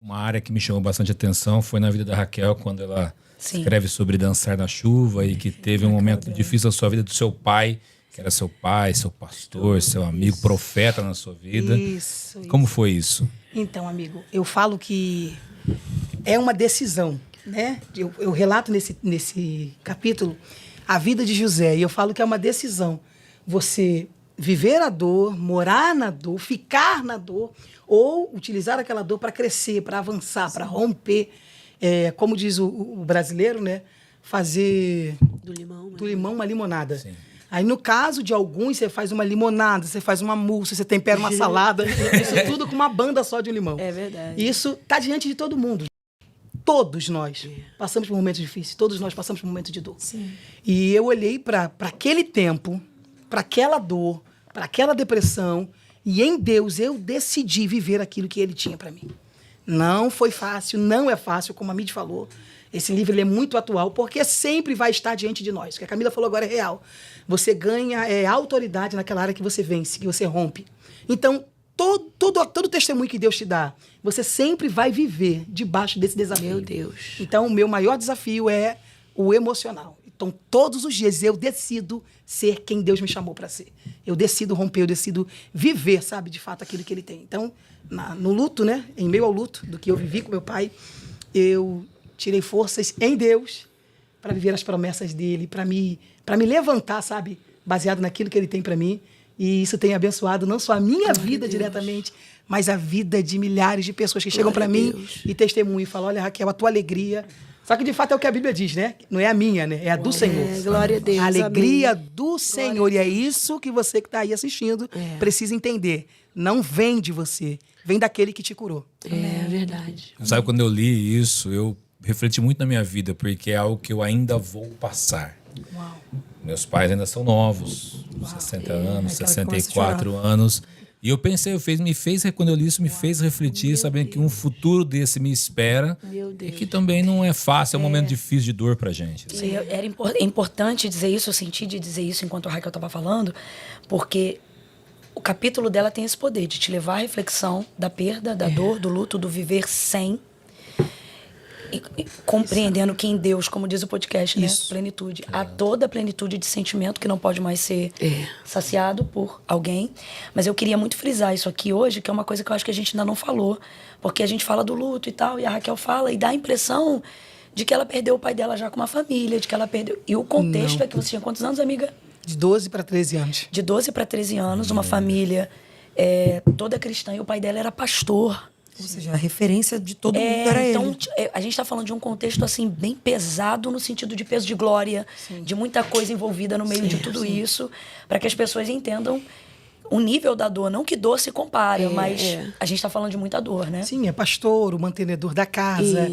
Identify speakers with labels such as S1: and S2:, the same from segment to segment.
S1: Uma área que me chamou bastante atenção foi na vida da Raquel, quando ela
S2: Sim.
S1: escreve sobre dançar na chuva e que teve um momento difícil na sua vida do seu pai, que era seu pai, seu pastor, seu amigo, profeta na sua vida.
S3: Isso.
S1: Como foi isso?
S3: Então, amigo, eu falo que é uma decisão, né? Eu relato nesse capítulo a vida de José e eu falo que é uma decisão. Você viver a dor, morar na dor, ficar na dor ou utilizar aquela dor para crescer, para avançar, para romper. Como diz o brasileiro, né? Fazer do limão uma limonada.
S1: Sim.
S3: Aí, no caso de alguns, você faz uma limonada, você faz uma mousse, você tempera uma salada. Isso tudo com uma banda só de limão.
S2: É verdade.
S3: Isso está diante de todo mundo. Todos nós passamos por momentos difíceis. Todos nós passamos por momentos de dor.
S2: Sim.
S3: E eu olhei para aquele tempo, para aquela dor, para aquela depressão. E em Deus eu decidi viver aquilo que Ele tinha para mim. Não foi fácil, não é fácil, como a Midi falou. Esse livro ele é muito atual, porque sempre vai estar diante de nós. O que a Camila falou agora é real. Você ganha autoridade naquela área que você vence, que você rompe. Então, todo testemunho que Deus te dá, você sempre vai viver debaixo desse desafio.
S2: Meu Deus.
S3: Então, o meu maior desafio é o emocional. Então, todos os dias eu decido ser quem Deus me chamou para ser. Eu decido romper, eu decido viver, sabe, de fato, aquilo que Ele tem. Então, no luto, né, em meio ao luto do que eu vivi com meu pai, eu tirei forças em Deus para viver as promessas dele, para me levantar, sabe, baseado naquilo que Ele tem para mim. E isso tem abençoado não só a minha vida diretamente, mas a vida de milhares de pessoas que chegam para mim e testemunham e falam: olha, Raquel, a tua alegria. Só que, de fato, é o que a Bíblia diz, né? Não é a minha, né? É a do Senhor.
S2: Glória a Deus.
S3: A alegria
S2: Amém.
S3: do Senhor. E é isso que você que está aí assistindo precisa entender. Não vem de você, vem daquele que te curou.
S2: É verdade.
S1: Sabe, quando eu li isso, eu refleti muito na minha vida, porque é algo que eu ainda vou passar.
S3: Uau.
S1: Meus pais ainda são novos, 60 anos,
S3: aquela que começa a
S1: 64 anos. E eu pensei, quando eu li isso, me fez refletir, sabendo que um futuro desse me espera.
S2: Meu Deus.
S1: E que também não é fácil, é um momento difícil de dor pra gente.
S2: É importante dizer isso, eu senti de dizer isso enquanto a Raquel estava falando, porque o capítulo dela tem esse poder de te levar à reflexão da perda, da dor, do luto, do viver sem. E compreendendo que em Deus, como diz o podcast, né? Plenitude. Há toda a plenitude de sentimento que não pode mais ser saciado por alguém. Mas eu queria muito frisar isso aqui hoje, que é uma coisa que eu acho que a gente ainda não falou. Porque a gente fala do luto e tal, e a Raquel fala, e dá a impressão de que ela perdeu o pai dela já com uma família, de que ela perdeu... E o contexto é que você tinha quantos anos, amiga?
S3: De 12 para 13 anos.
S2: De 12 para 13 anos, uma família toda cristã, e o pai dela era pastor.
S4: Ou seja, a referência de todo mundo era
S2: então,
S4: ele.
S2: a gente está falando de um contexto assim bem pesado no sentido de peso de glória, de muita coisa envolvida no meio de tudo isso, para que as pessoas entendam o nível da dor. Não que dor se compara, mas a gente está falando de muita dor, né?
S3: Sim, é pastor, o mantenedor da casa,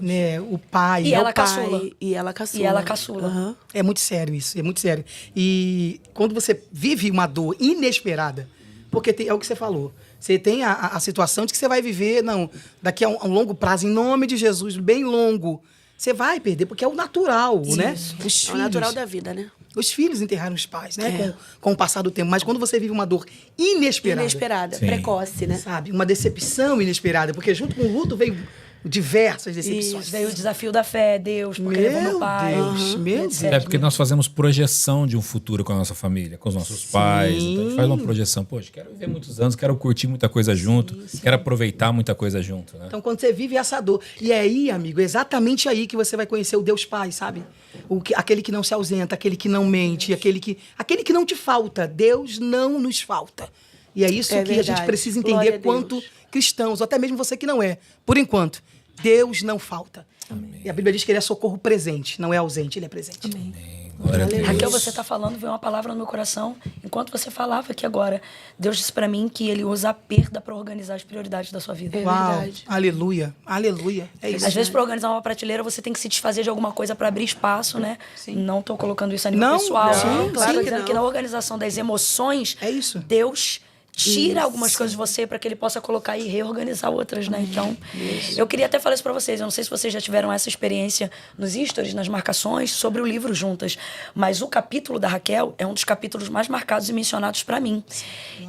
S3: né, o pai.
S2: E ela caçula.
S5: E ela caçula.
S2: E ela caçula.
S5: Uhum.
S3: É muito sério isso, é muito sério. E quando você vive uma dor inesperada, porque é o que você falou, você tem a situação de que você vai viver, daqui a um longo prazo, em nome de Jesus, bem longo, você vai perder, porque é o natural, né?
S5: É o natural da vida, né?
S3: Os filhos enterraram os pais, né? Com o passar do tempo. Mas quando você vive uma dor inesperada...
S5: Inesperada,
S1: Sim.
S5: precoce, né?
S3: Sabe? Uma decepção inesperada. Porque junto com o luto veio diversas decepções.
S2: Veio o desafio da fé, Deus, porque levou meu pai.
S3: Meu Deus.
S1: É porque nós fazemos projeção de um futuro com a nossa família, com os nossos pais. Então a gente faz uma projeção. Poxa, quero viver muitos anos, quero curtir muita coisa junto, quero aproveitar muita coisa junto, né?
S3: Então, quando você vive essa dor... E é aí, amigo, é exatamente aí que você vai conhecer o Deus Pai, sabe? Aquele que não se ausenta, aquele que não mente, aquele que não te falta. Deus não nos falta. E é isso que a gente precisa entender quanto cristãos, ou até mesmo você que não é. Por enquanto, Deus não falta. Amém. E a Bíblia diz que Ele é socorro presente, não é ausente, Ele é presente.
S2: Amém.
S1: Glória a Deus.
S2: Raquel, você está falando, veio uma palavra no meu coração. Enquanto você falava aqui agora, Deus disse para mim que Ele usa a perda para organizar as prioridades da sua vida.
S3: Uau, aleluia, aleluia. É isso.
S2: Às vezes, para organizar uma prateleira, você tem que se desfazer de alguma coisa para abrir espaço, né? Não estou colocando isso a nível pessoal.
S3: Sim,
S2: Estou dizendo que na organização das emoções,
S3: É isso.
S2: Deus tira algumas coisas de você para que ele possa colocar e reorganizar outras, né? Então, eu queria até falar isso para vocês. Eu não sei se vocês já tiveram essa experiência nos stories, nas marcações, sobre o livro juntas. Mas o capítulo da Raquel é um dos capítulos mais marcados e mencionados para mim.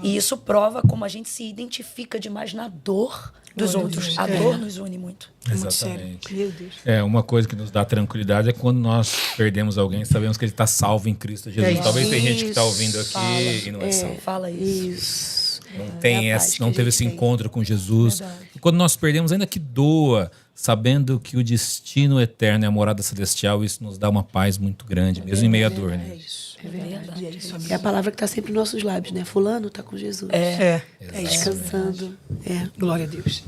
S2: E isso prova como a gente se identifica demais na dor dos outros. A dor nos une muito.
S1: Exatamente.
S3: Meu Deus.
S1: Uma coisa que nos dá tranquilidade é quando nós perdemos alguém, sabemos que ele está salvo em Cristo Jesus.
S3: isso.
S1: Talvez tem gente que está ouvindo aqui
S2: Fala.
S1: e não é salvo.
S2: Fala isso.
S5: Isso.
S1: Não teve esse encontro com Jesus. E quando nós perdemos, ainda que doa, sabendo que o destino eterno é a morada celestial, isso nos dá uma paz muito grande, mesmo em meio à dor. Né?
S3: É isso.
S2: É verdade.
S3: É isso,
S5: É a palavra que está sempre nos nossos lábios, né? Fulano está com Jesus.
S3: É.
S5: Descansando. É.
S3: Glória a Deus.